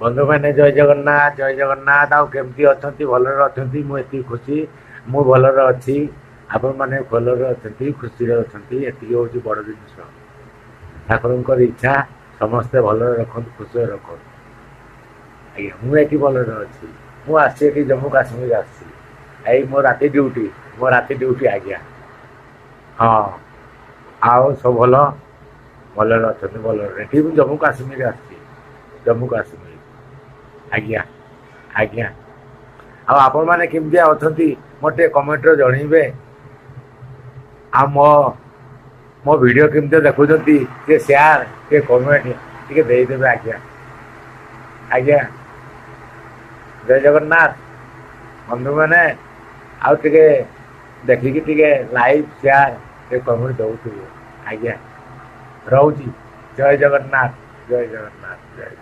बंधु मैंने जय जगन्नाथ जय जगन्नाथ आउ केमती अच्छी भलरे अच्छी मुझे खुशी मु भलरे अच्छी आपण मैंने भलरे अच्छी खुशी अच्छी ये हूँ बड़ जिनिस ठाकुर इच्छा समस्ते भलरे रखु खुशी रखु आज्ञा मुझे भलरे अच्छी मुझे जम्मू काश्मीर आई मो राति ड्यूटी मो राति ड्यूटी आज्ञा हाँ आओ सब भल भलरे अच्छा भलरे ये जम्मू काश्मीर जम्मू काश्मीर आज्ञा आज्ञा आपण मैंने केमती अच्छा मोटे कमेंट जनइबे आ मो वीडियो केमती देखुं टे शेयर टे कमेंट टे देदेवे आज्ञा आज्ञा जय जगन्नाथ बंधु मैंने आउ टे देखिकी टे लाइव शेयर टे कमेंट दौथु आज्ञा रोची जय जगन्नाथ जय जगन्नाथ जय